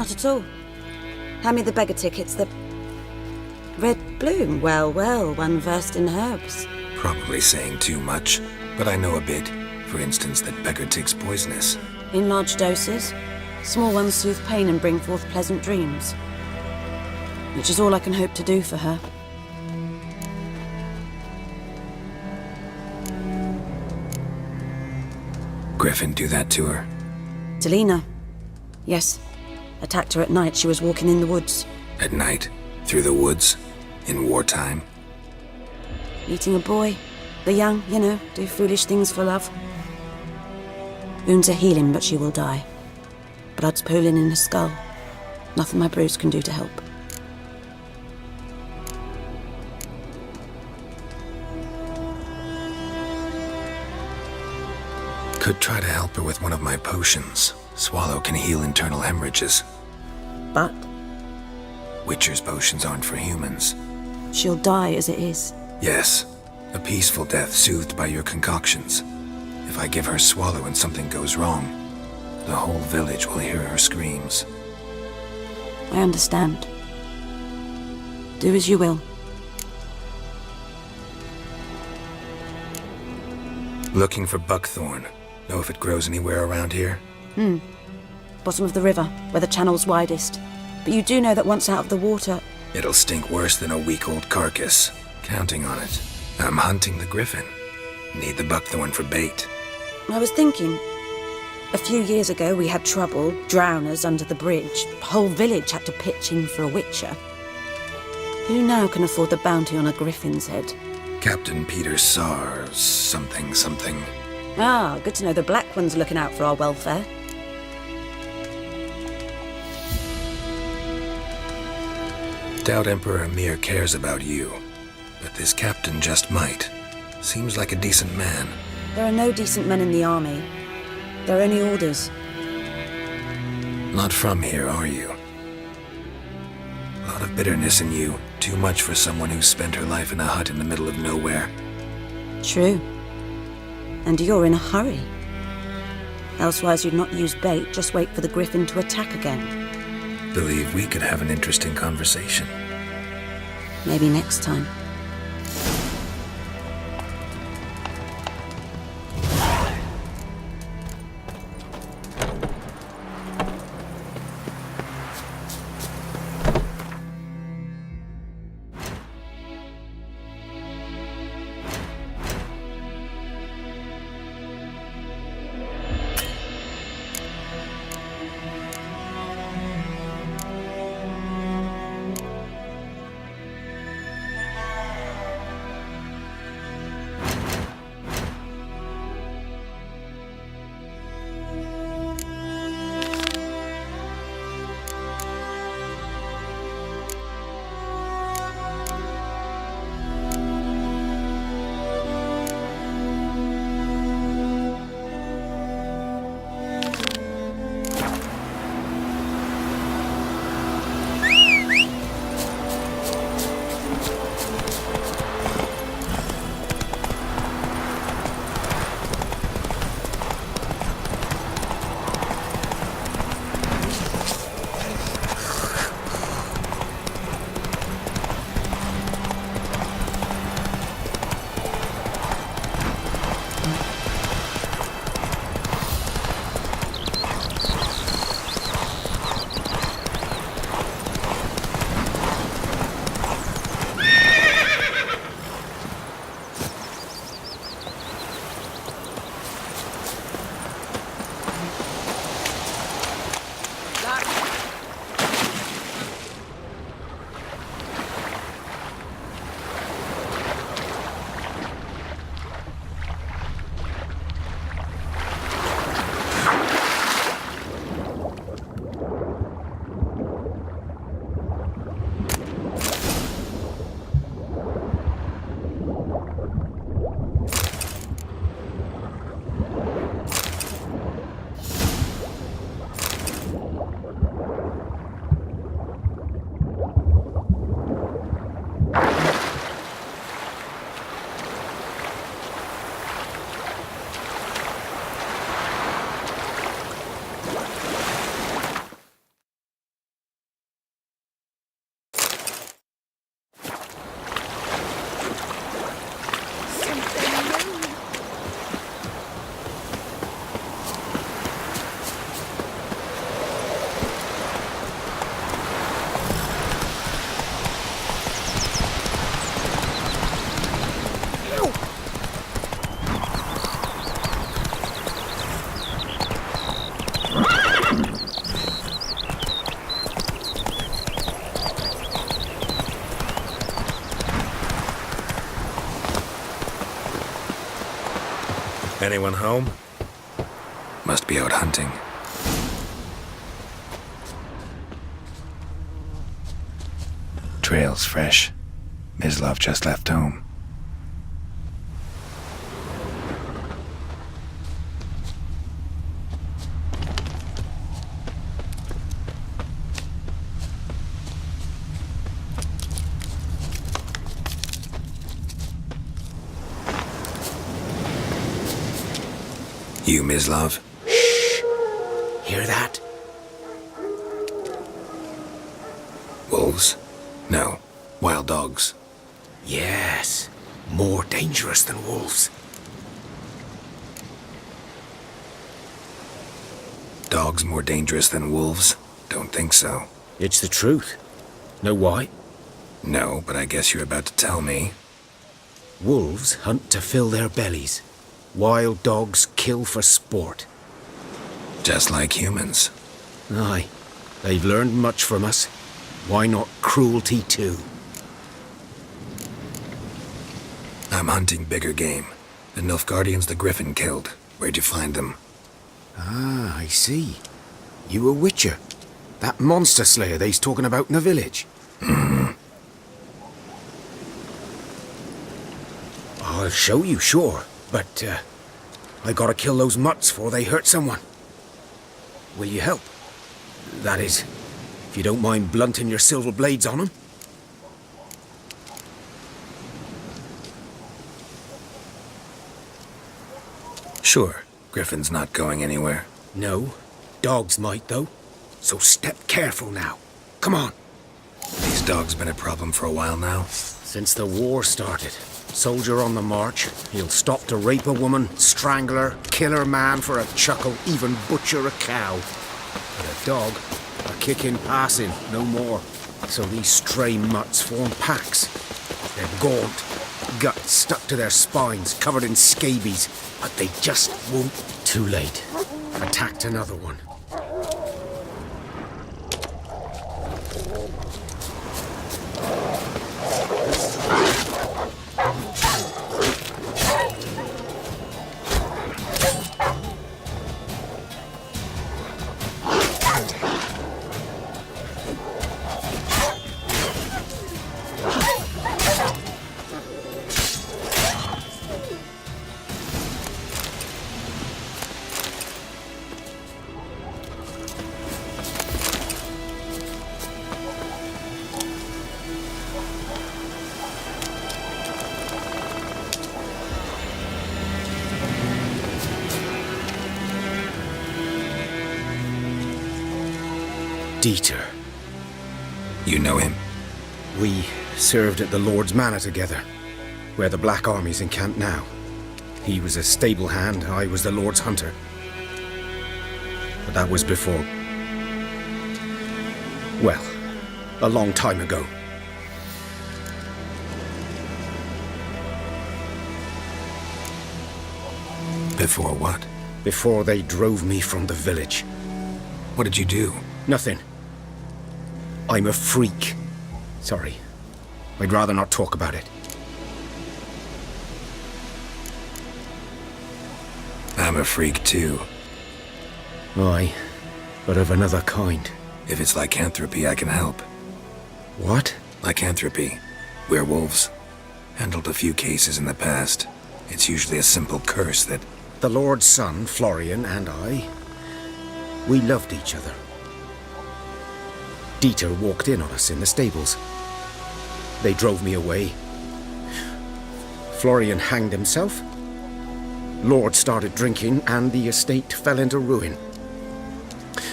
Not at all. Hand me the beggar tickets, the... Red bloom. Well, well, one versed in herbs. Probably saying too much, but I know a bit. For instance, that beggar tick's poisonous. In large doses. Small ones soothe pain and bring forth pleasant dreams. Which is all I can hope to do for her. Griffin do that to her? Delina. Yes. Attacked her at night. She was walking in the woods. At night? Through the woods? In wartime? Meeting a boy. The young, you know, do foolish things for love. Wounds are healing, but she will die. Blood's pooling in her skull. Nothing my bruise can do to help. Could try to help her with one of my potions. Swallow can heal internal hemorrhages. But? Witcher's potions aren't for humans. She'll die as it is. Yes. A peaceful death soothed by your concoctions. If I give her Swallow and something goes wrong, the whole village will hear her screams. I understand. Do as you will. Looking for buckthorn. Know if it grows anywhere around here? Bottom of the river, where the channel's widest. But you do know that once out of the water... It'll stink worse than a week-old carcass. Counting on it. I'm hunting the Griffin. Need the buckthorn for bait. I was thinking... A few years ago we had trouble, drowners under the bridge. The whole village had to pitch in for a witcher. Who now can afford the bounty on a Griffin's head? Captain Peter Sars, something. Ah, good to know the Black One's looking out for our welfare. Doubt Emperor Emir cares about you, but this captain just might. Seems like a decent man. There are no decent men in the army. There are only orders. Not from here, are you? A lot of bitterness in you. Too much for someone who spent her life in a hut in the middle of nowhere. True. And you're in a hurry. Elsewise you'd not use bait, just wait for the Griffin to attack again. Believe we could have an interesting conversation. Maybe next time. Anyone home? Must be out hunting. Trail's fresh. Mislov just left home. You, Mislov? Shh! Hear that? Wolves? No. Wild dogs. Yes. More dangerous than wolves. Dogs more dangerous than wolves? Don't think so. It's the truth. Know why? No, but I guess you're about to tell me. Wolves hunt to fill their bellies. Wild dogs kill for sport. Just like humans. Aye. They've learned much from us. Why not cruelty too? I'm hunting bigger game. The Nilfgaardians the Griffin killed. Where'd you find them? Ah, I see. You a witcher. That monster slayer they's talking about in the village. I'll show you, sure. But, I gotta kill those mutts before they hurt someone. Will you help? That is, if you don't mind blunting your silver blades on them. Sure. Griffin's not going anywhere. No. Dogs might, though. So step careful now. Come on. These dogs been a problem for a while now? Since the war started. Soldier on the march, he'll stop to rape a woman, strangle her, kill her man for a chuckle, even butcher a cow. But a dog, a kicking passing, no more. So these stray mutts form packs. They're gaunt, guts stuck to their spines, covered in scabies, but they just won't. Too late. Attacked another one. Dieter. You know him? We served at the Lord's Manor together, where the Black Army's encamped now. He was a stable hand, I was the Lord's hunter. But that was before... well, a long time ago. Before what? Before they drove me from the village. What did you do? Nothing. I'm a freak. Sorry. I'd rather not talk about it. I'm a freak too. Aye, but of another kind. If it's lycanthropy, I can help. What? Lycanthropy. Werewolves. Handled a few cases in the past. It's usually a simple curse that... The Lord's son, Florian, and I... we loved each other. Dieter walked in on us in the stables. They drove me away. Florian hanged himself. Lord started drinking, and the estate fell into ruin.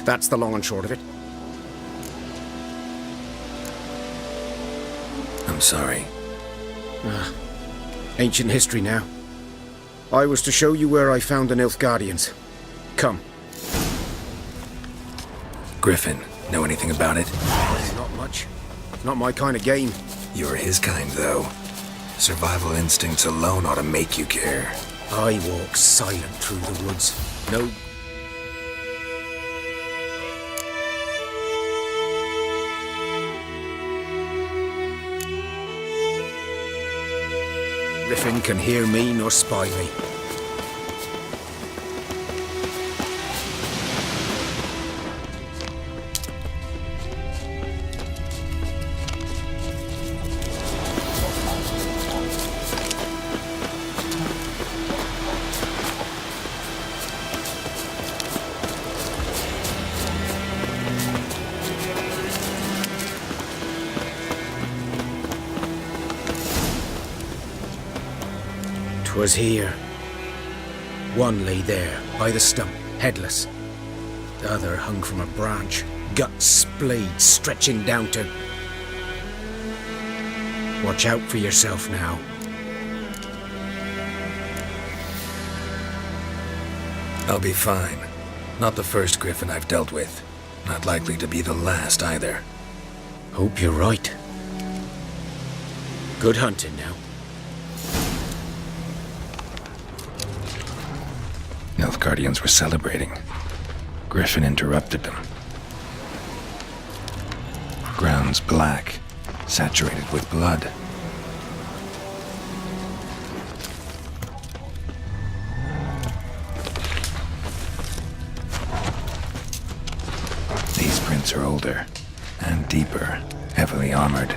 That's the long and short of it. I'm sorry. Ancient history now. I was to show you where I found the Nilfgaardians. Come. Griffin, know anything about it? Not much. Not my kind of game. You're his kind, though. Survival instincts alone ought to make you care. I walk silent through the woods. No... Griffin can hear me nor spy me. 'Twas here. One lay there, by the stump, headless. The other hung from a branch, guts splayed, stretching down to... Watch out for yourself now. I'll be fine. Not the first Griffin I've dealt with. Not likely to be the last either. Hope you're right. Good hunting now. Nilfgaardians were celebrating. Griffin interrupted them. Ground's black, saturated with blood. These prints are older and deeper, heavily armored.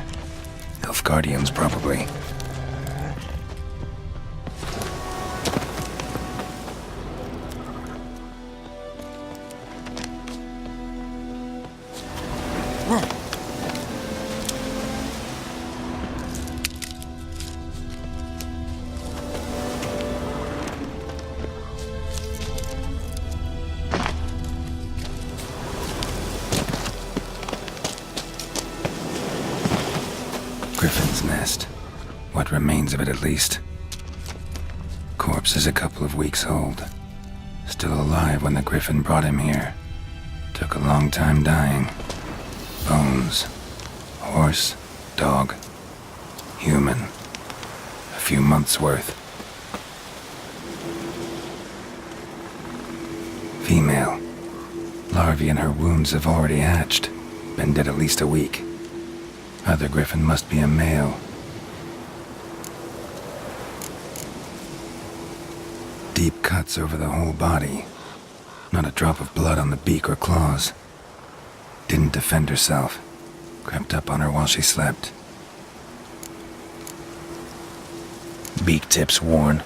Nilfgaardians, probably. Griffin's nest. What remains of it, at least. Corpse is a couple of weeks old. Still alive when the Griffin brought him here. Took a long time dying. Bones. Horse. Dog. Human. A few months' worth. Female. Larvae in her wounds have already hatched. Been dead at least a week. Other Griffin must be a male. Deep cuts over the whole body. Not a drop of blood on the beak or claws. Didn't defend herself. Crept up on her while she slept. Beak tips worn.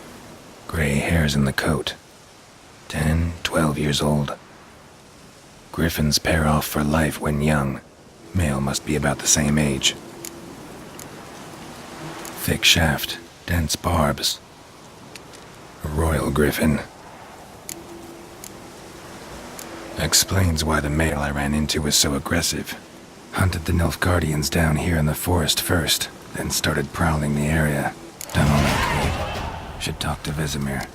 Gray hairs in the coat. 10, 12 years old. Griffins pair off for life when young. Male must be about the same age. Thick shaft, dense barbs. A royal Griffin. Explains why the male I ran into was so aggressive. Hunted the Nilfgaardians down here in the forest first, then started prowling the area. Done all I could. Should talk to Vesemir.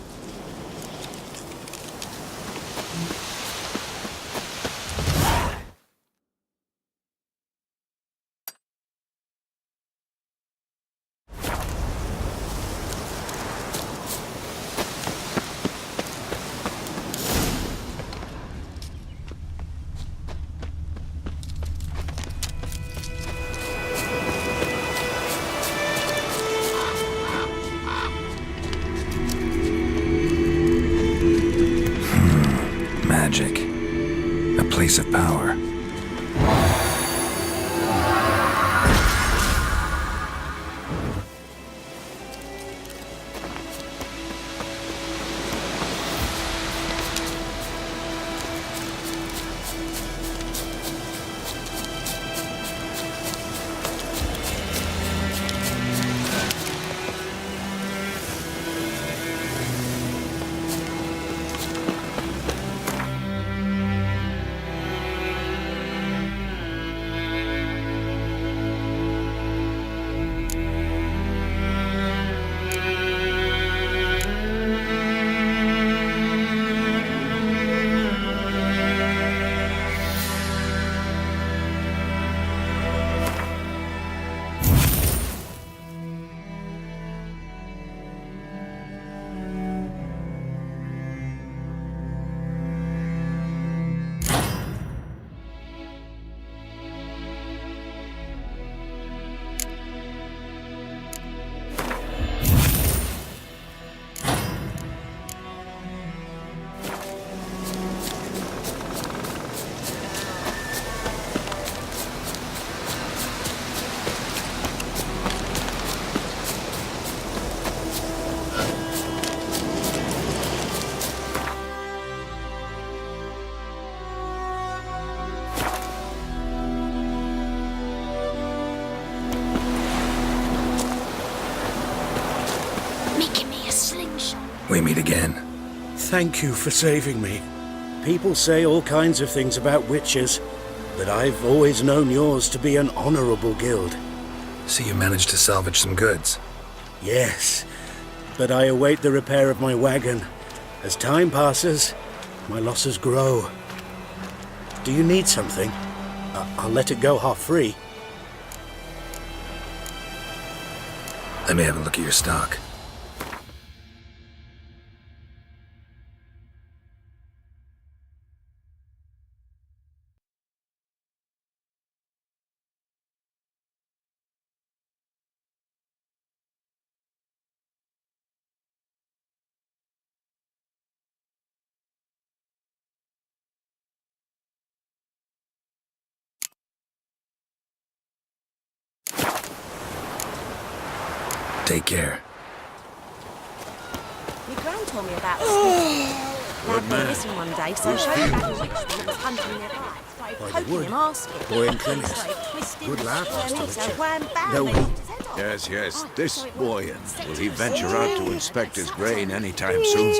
Magic. A place of power. we meet again. Thank you for saving me. People say all kinds of things about witches, but I've always known yours to be an honorable guild. So you managed to salvage some goods? Yes, but I await the repair of my wagon. As time passes, my losses grow. Do you need something? I'll let it go half-free. Let me have a look at your stock. Take care. My gran told me about this. Lad went missing one day, so I showed him back a witch that was hunting nearby. Started poking him, asking. Boy in clinic. Started twisting, Good lad, turning, Master so Witcher. wham, bam, No, they he- knocked his head off. Yes, this buoyant. Will he venture out to inspect his grain anytime soon?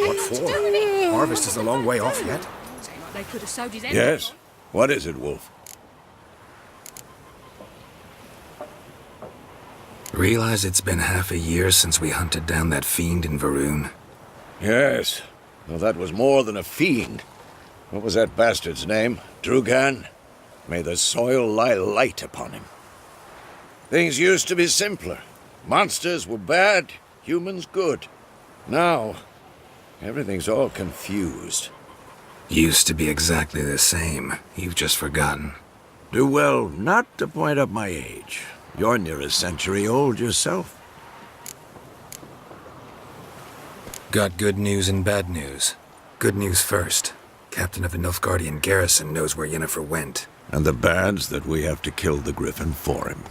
What for? Harvest is a long way off yet. They could have sewed his head Yes? What is it, Wolf? Realize it's been half a year since we hunted down that fiend in Varun? Yes. Well, that was more than a fiend. What was that bastard's name? Drugan? May the soil lie light upon him. Things used to be simpler. Monsters were bad, humans good. Now, everything's all confused. Used to be exactly the same. You've just forgotten. Do well not to point up my age. You're near a century old yourself. Got good news and bad news. Good news first. Captain of the Nilfgaardian garrison knows where Yennefer went. And the bad's that we have to kill the Griffin for him.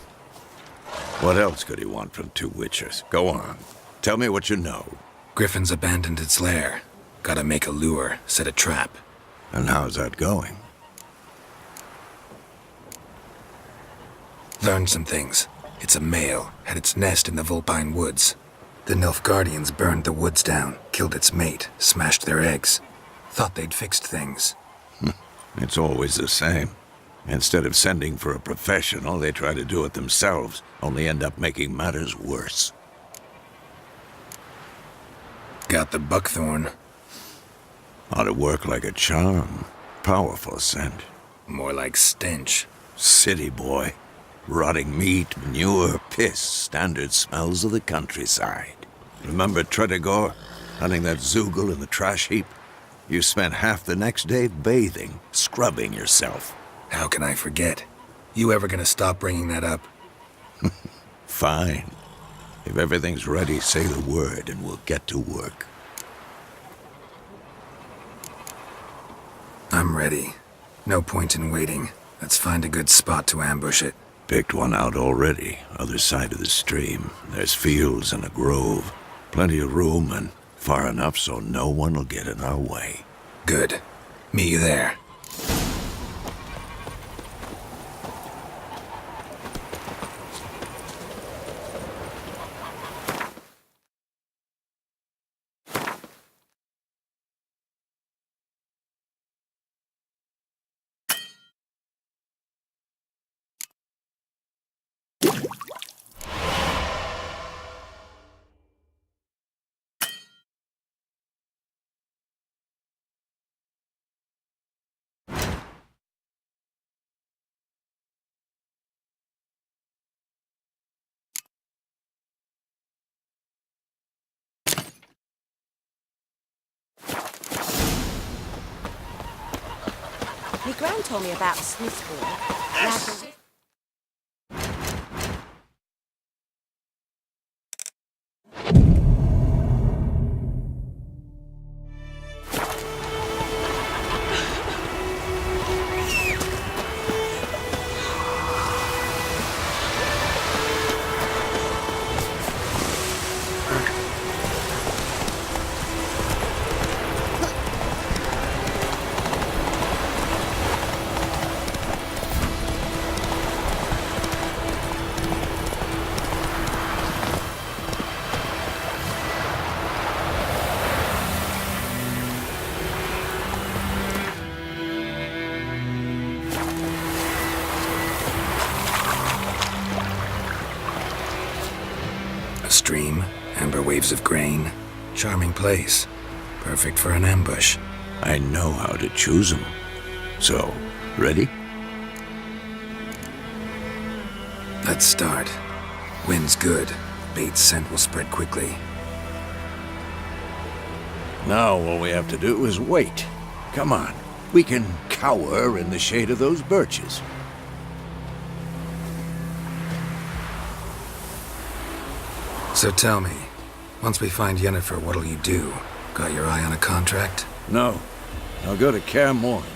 What else could he want from two witches? Go on. Tell me what you know. Griffin's abandoned its lair. Gotta make a lure, set a trap. And how's that going? Learned some things. It's a male, had its nest in the Vulpine Woods. The Nilfgaardians burned the woods down, killed its mate, smashed their eggs. Thought they'd fixed things. It's always the same. Instead of sending for a professional, they try to do it themselves, only end up making matters worse. Got the buckthorn. Ought to work like a charm. Powerful scent. More like stench. City boy. Rotting meat, manure, piss, standard smells of the countryside. Remember Tredegor? Hunting that Zoogle in the trash heap? You spent half the next day bathing, scrubbing yourself. How can I forget? You ever gonna stop bringing that up? Fine. If everything's ready, say the word and we'll get to work. I'm ready. No point in waiting. Let's find a good spot to ambush it. Picked one out already, other side of the stream. There's fields and a grove. Plenty of room and far enough so no one will get in our way. Good. Meet you there. My gran told me about a Smith's boy. Lad was- A stream, amber waves of grain. Charming place. Perfect for an ambush. I know how to choose them. So, ready? Let's start. Wind's good. Bait's scent will spread quickly. Now all we have to do is wait. Come on. We can cower in the shade of those birches. So tell me, once we find Yennefer, what'll you do? Got your eye on a contract? No. I'll go to Kaer Morhen.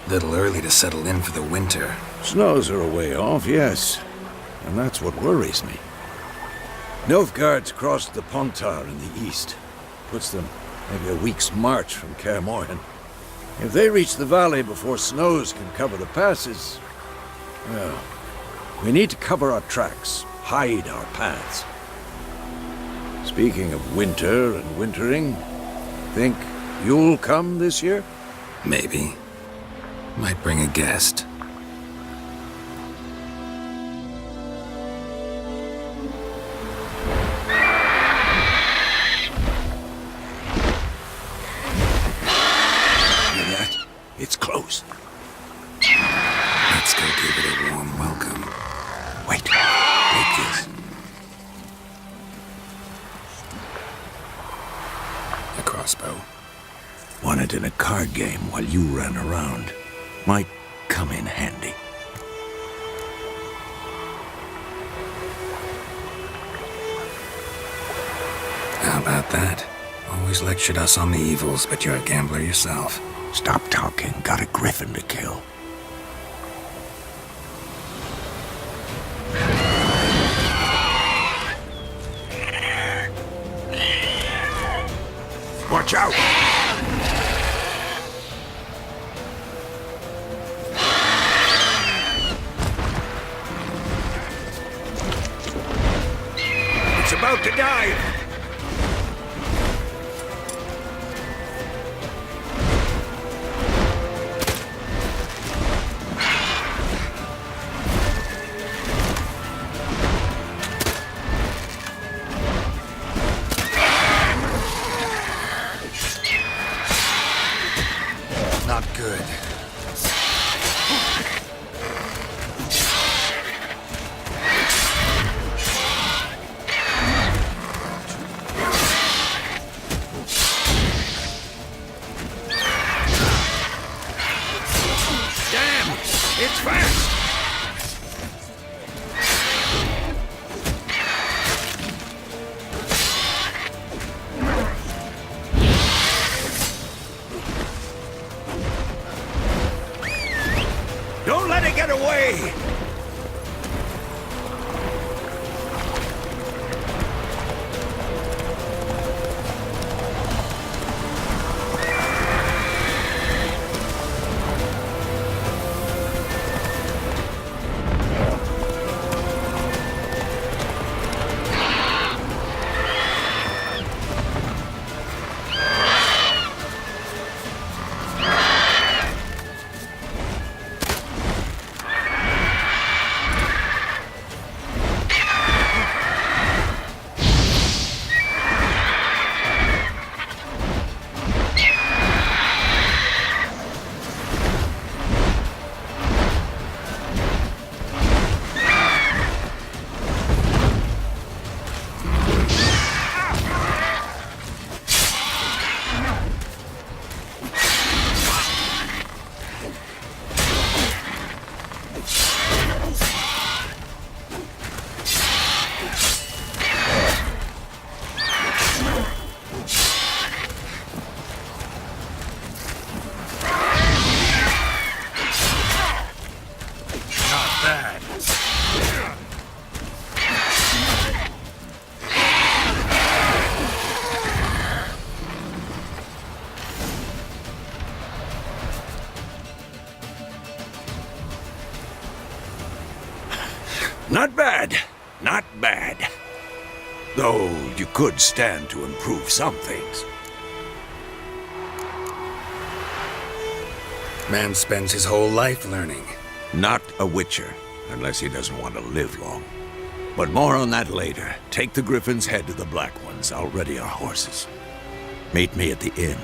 Little early to settle in for the winter. Snows are a way off, yes. And that's what worries me. Nilfgaard's crossed the Pontar in the east. Puts them maybe a week's march from Kaer Morhen. If they reach the valley before snows can cover the passes, well, we need to cover our tracks, hide our paths. Speaking of winter and wintering, think you'll come this year? Maybe. Might bring a guest. It's close. Let's go give it a warm welcome. Wait. Take this. A crossbow. Won it in a card game while you ran around. Might come in handy. How about that? Always lectured us on the evils, but you're a gambler yourself. Stop talking. Got a Griffin to kill. Watch out! It's about to dive! Not good. Damn! It's fast! Don't let it get away! Not bad. Not bad. Though you could stand to improve some things. Man spends his whole life learning. Not a witcher, unless he doesn't want to live long. But more on that later. Take the Griffin's head to the Black Ones. I'll ready our horses. Meet me at the inn.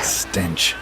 Stench.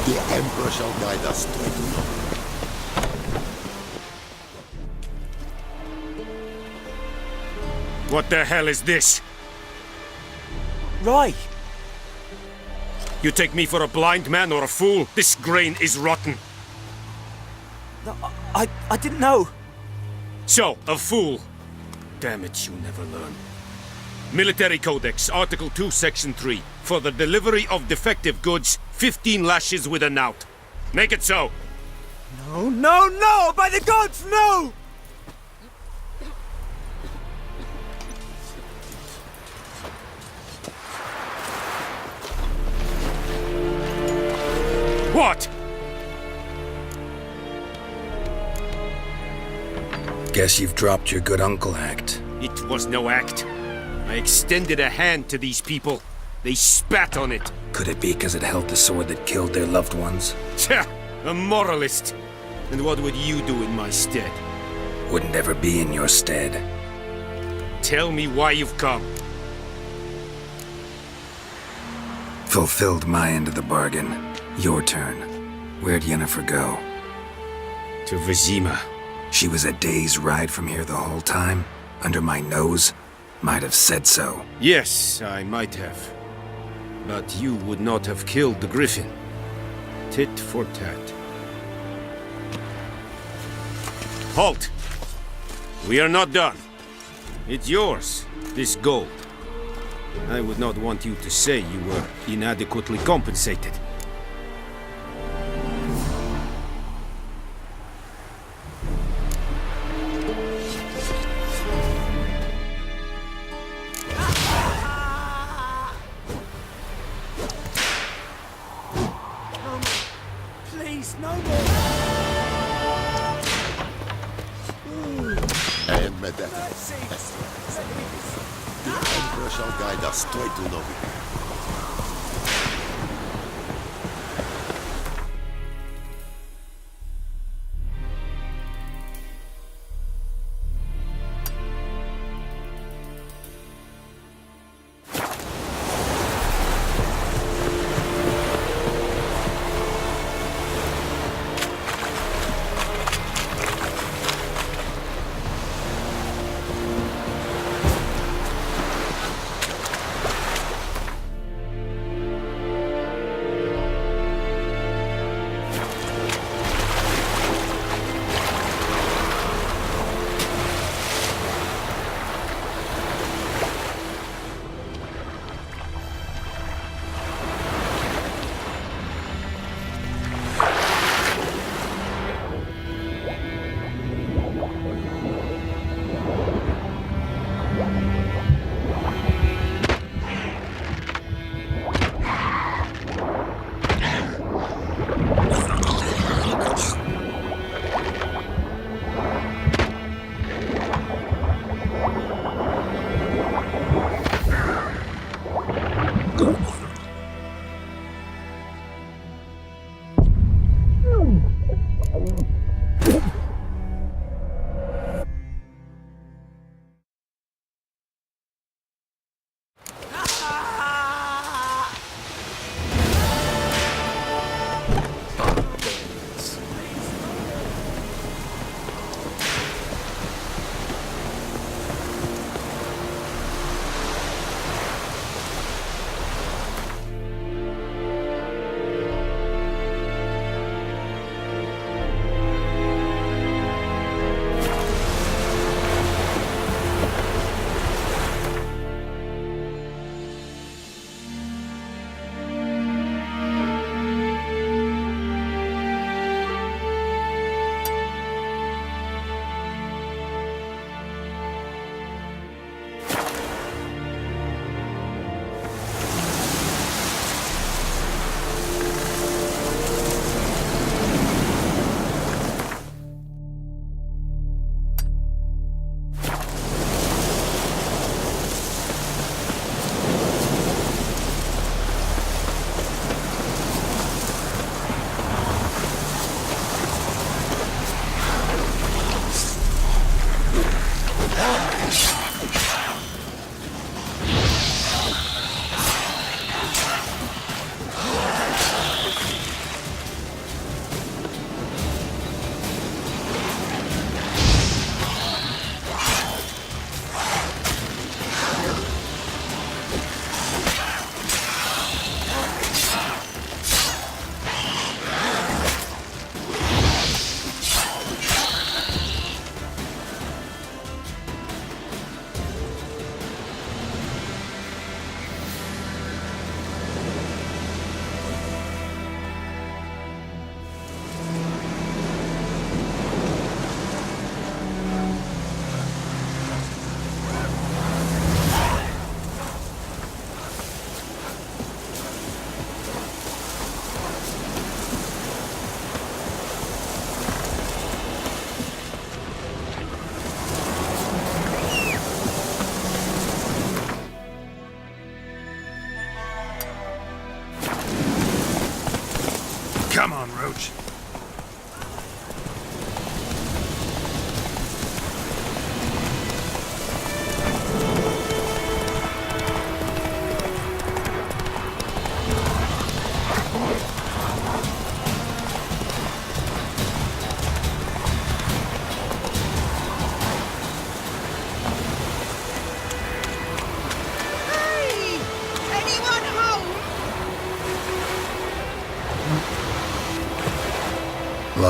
The Emperor shall guide us to it. What the hell is this? Right. You take me for a blind man or a fool? This grain is rotten. No, I didn't know. So, a fool. Damn it, you never learn. Military Codex, Article 2, Section 3. For the delivery of defective goods, 15 lashes with a knout. Make it so. No, no, no! By the gods, no! Guess you've dropped your good uncle act. It was no act. I extended a hand to these people. They spat on it. Could it be because it held the sword that killed their loved ones? Tja, a moralist. And what would you do in my stead? Wouldn't ever be in your stead. Tell me why you've come. Fulfilled my end of the bargain. Your turn. Where'd Yennefer go? To Vizima. She was a day's ride from here the whole time? Under my nose? Might have said so. Yes, I might have. But you would not have killed the Griffin. Tit for tat. Halt! We are not done. It's yours, this gold. I would not want you to say you were inadequately compensated. Please, no more! And Medetta. The Emperor shall guide us straight to Novi.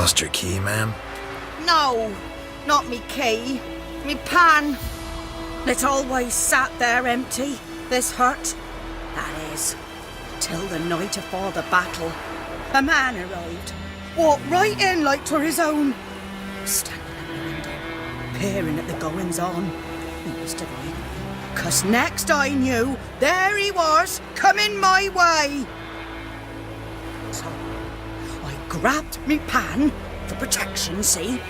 Lost your key, ma'am? No, not me key. Me pan. It always sat there empty, this hut. That is, till the night afore the battle. A man arrived, walked right in like 'twere his own. Standing at the window, peering at the goings-on. He was divine. 'Cause next I knew, there he was, coming my way. So, I grabbed me pan, for protection, see?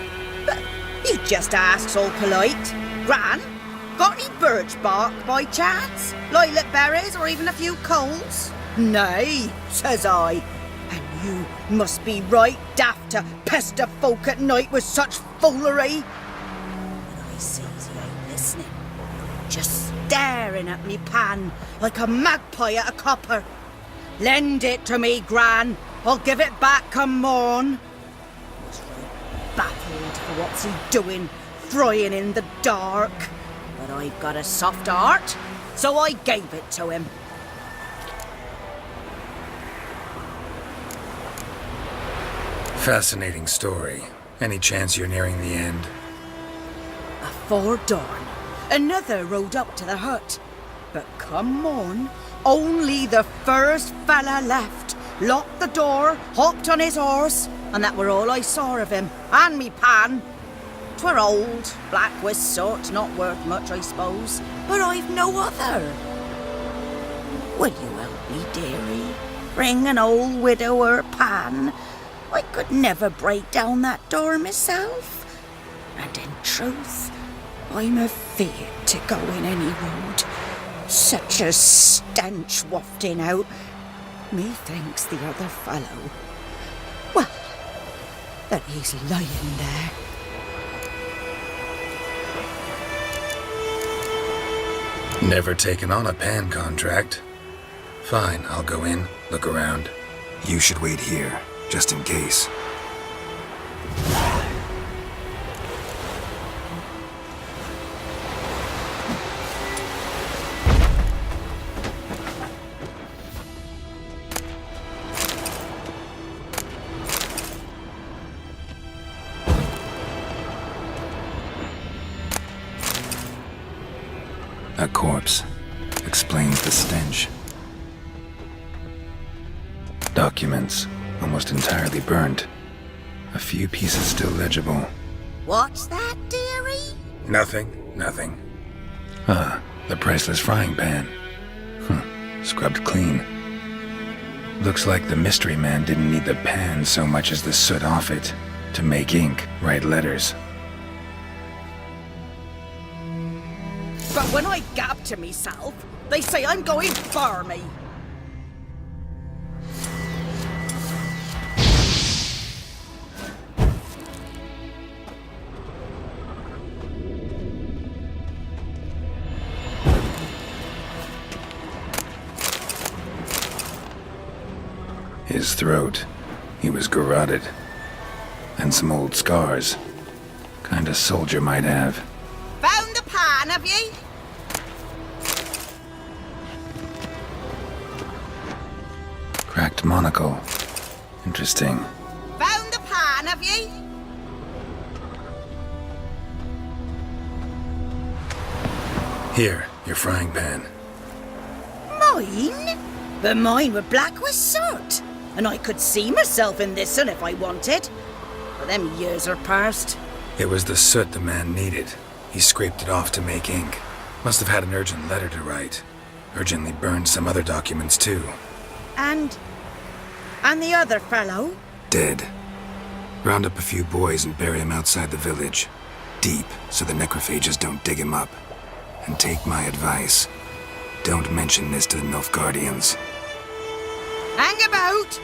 But he just asks all polite, Gran, got any birch bark by chance? Lilac berries or even a few coals? Nay, says I. And you must be right daft to pester folk at night with such foolery. But I sees he ain't listening, just staring at me pan like a magpie at a copper. Lend it to me, Gran. I'll give it back come morn. I was right baffled for what's he doing, frying in the dark. But I've got a soft heart, so I gave it to him. Fascinating story. Any chance you're nearing the end? Afore dawn, another rode up to the hut. But come morn, only the first fella left. Locked the door, hopped on his horse, and that were all I saw of him, and me pan. 'Twere old, black with soot, not worth much, I suppose, but I've no other. Will you help me, dearie? Bring an old widower pan. I could never break down that door myself. And in truth, I'm afeard to go in any road. Such a stench wafting out. Methinks the other fellow, well, that he's lying there. Never taken on a pan contract. Fine, I'll go in, look around. You should wait here, just in case. A corpse explains the stench. Documents, almost entirely burnt. A few pieces still legible. What's that, dearie? Nothing. Ah, the priceless frying pan. Scrubbed clean. Looks like the mystery man didn't need the pan so much as the soot off it to make ink, write letters. But when I gab to myself, they say I'm going barmy. His throat. He was garroted. And some old scars. Kind a soldier might have. Found the pan, have ye? Cracked monocle. Interesting. Found the pan, have ye? Here, your frying pan. Mine? But mine were black with soot, and I could see myself in this one if I wanted. But them years are past. It was the soot the man needed. He scraped it off to make ink. Must have had an urgent letter to write. Urgently burned some other documents too. And the other fellow? Dead. Round up a few boys and bury him outside the village. Deep, so the necrophages don't dig him up. And take my advice. Don't mention this to the Nilfgaardians. Hang about!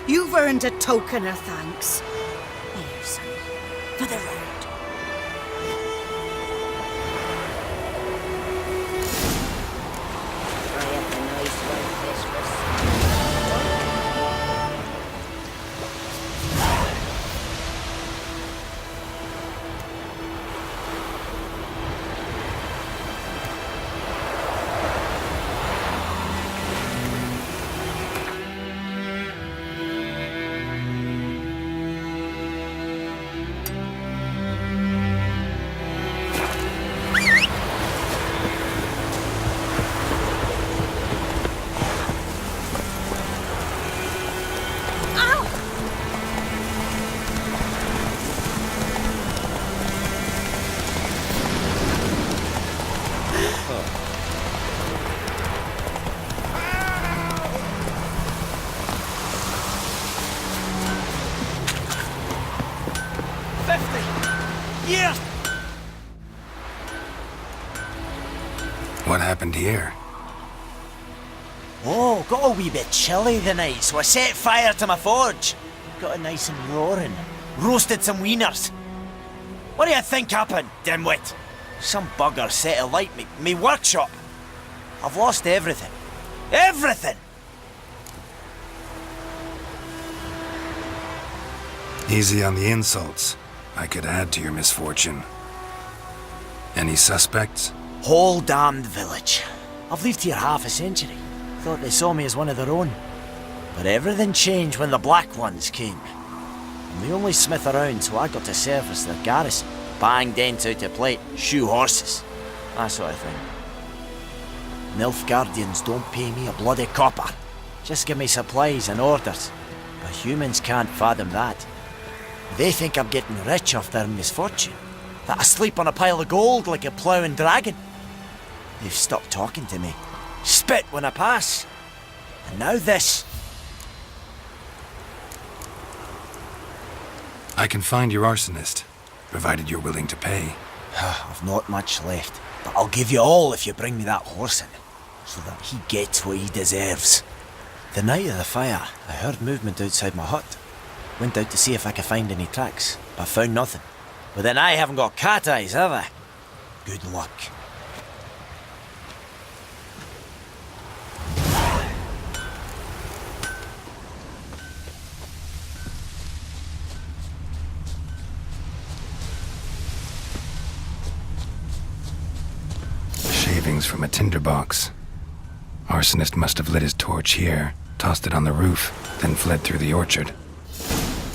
You've earned a token of thanks. Here, son, for the road. Try up a nice like this for years. What happened here? Oh, got a wee bit chilly the night, so I set fire to my forge. Got it nice and roaring. Roasted some wieners. What do you think happened, dimwit? Some bugger set alight me workshop. I've lost everything. Everything! Easy on the insults. I could add to your misfortune. Any suspects? Whole damned village. I've lived here half a century. Thought they saw me as one of their own. But everything changed when the Black Ones came. I'm the only smith around, so I got to service their garrison. Bang dents out of plate, shoe horses. That sort of thing. Nilfgaardians don't pay me a bloody copper. Just give me supplies and orders. But humans can't fathom that. They think I'm getting rich off their misfortune. That I sleep on a pile of gold like a ploughing dragon. They've stopped talking to me. Spit when I pass. And now this. I can find your arsonist, provided you're willing to pay. I've not much left, but I'll give you all if you bring me that horse in, so that he gets what he deserves. The night of the fire, I heard movement outside my hut. Went out to see if I could find any tracks, but found nothing. But then I haven't got cat eyes, have I? Good luck. Shavings from a tinderbox. Arsonist must have lit his torch here, tossed it on the roof, then fled through the orchard.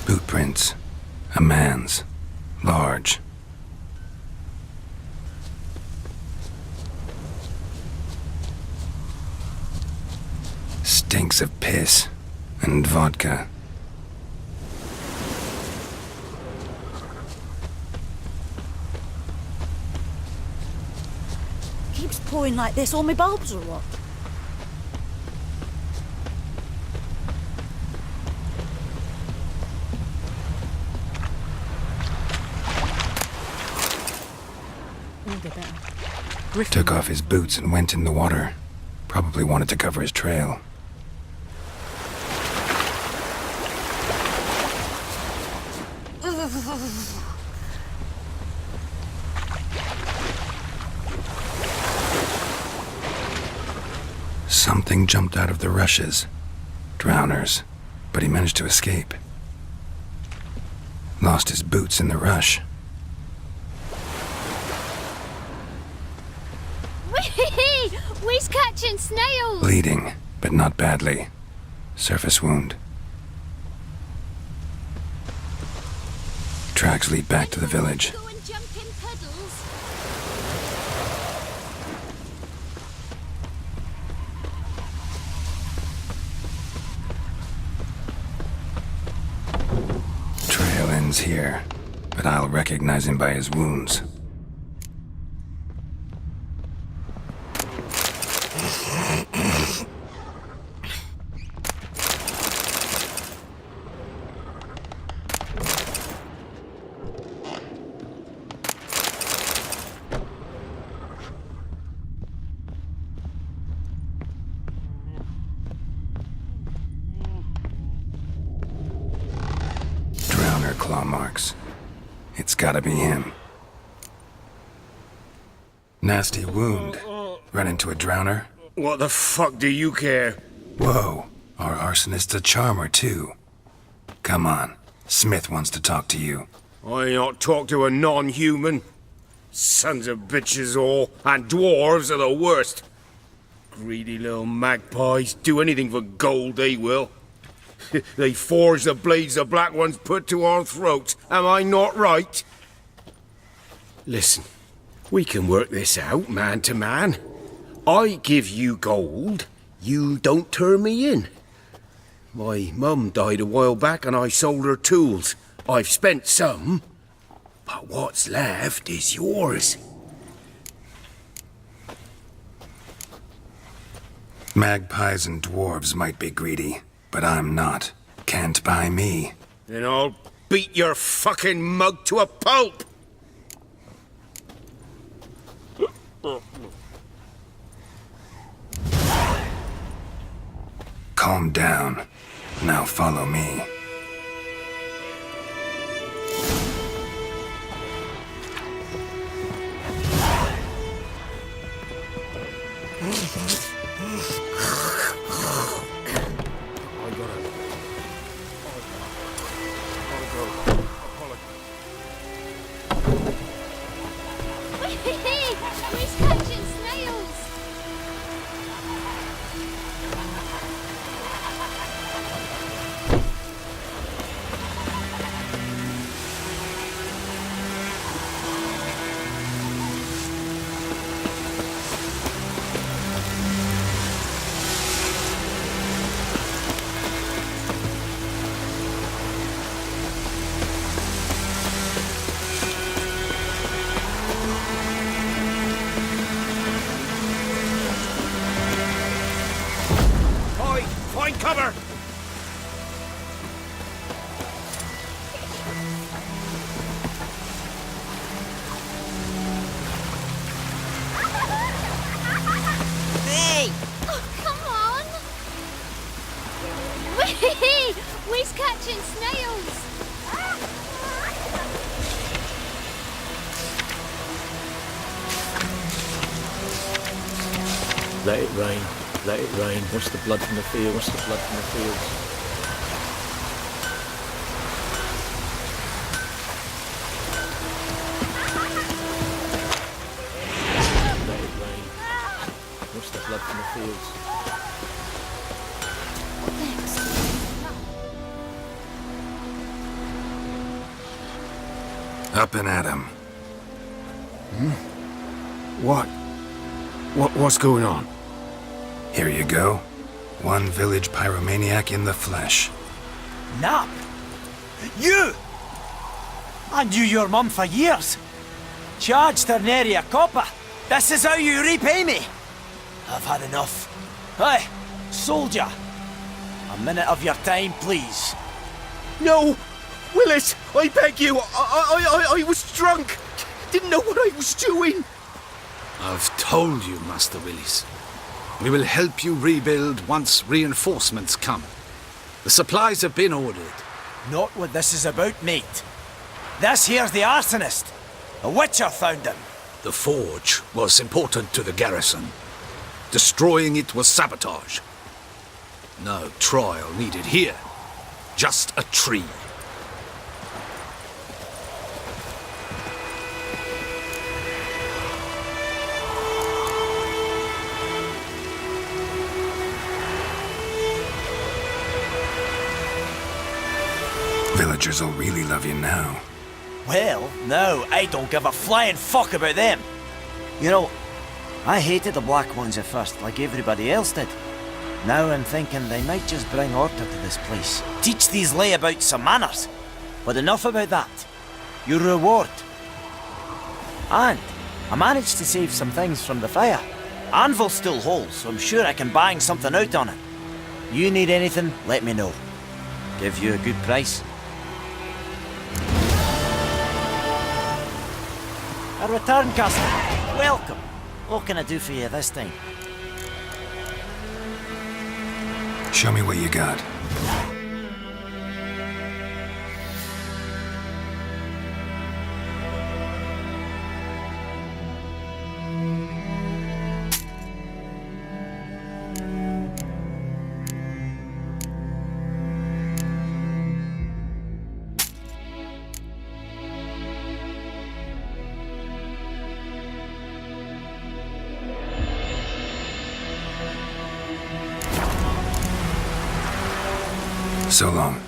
Boot prints. A man's. Large. Stinks of piss and vodka. Keeps pouring like this, all my bulbs or what? Took off his boots and went in the water. Probably wanted to cover his trail. Something jumped out of the rushes. Drowners. But he managed to escape. Lost his boots in the rush. We's catching snails! Bleeding, but not badly. Surface wound. Tracks lead back to the village. Go and jump in puddles. Trail ends here, but I'll recognize him by his wounds. Claw marks. It's gotta be him. Nasty wound. Run into a drowner? What the fuck do you care? Whoa, our arsonist's a charmer too. Come on, Smith wants to talk to you. I ain't not talk to a non-human. Sons of bitches all, and dwarves are the worst. Greedy little magpies, do anything for gold they will. They forge the blades the Black Ones put to our throats. Am I not right? Listen, we can work this out, man to man. I give you gold, you don't turn me in. My mum died a while back and I sold her tools. I've spent some, but what's left is yours. Magpies and dwarves might be greedy, but I'm not. Can't buy me. Then I'll beat your fucking mug to a pulp. Calm down. Now follow me. We's catching snails. Find cover! Hey! Oh, come on. Whee! We's catching snails. Let it rain. Let it rain. What's the blood from the field? What's the blood from the fields? Let it rain. What's the blood from the fields? Up and at him. What's going on? Here you go. One village pyromaniac in the flesh. Nap! You! I knew your mum for years. Charged her nary a copper. This is how you repay me. I've had enough. Hey, soldier. A minute of your time, please. No! Willis! I beg you! I was drunk! Didn't know what I was doing! I've told you, Master Willis. We will help you rebuild once reinforcements come. The supplies have been ordered. Not what this is about, mate. This here's the arsonist. A witcher found him. The forge was important to the garrison. Destroying it was sabotage. No trial needed here. Just a tree. Villagers will really love you now. Well, no, I don't give a flying fuck about them. You know, I hated the Black Ones at first, like everybody else did. Now I'm thinking they might just bring order to this place. Teach these layabouts some manners. But enough about that. Your reward. And I managed to save some things from the fire. Anvil still holds, so I'm sure I can bang something out on it. You need anything, let me know. Give you a good price. A return customer. Welcome. What can I do for you this time? Show me what you got. So long.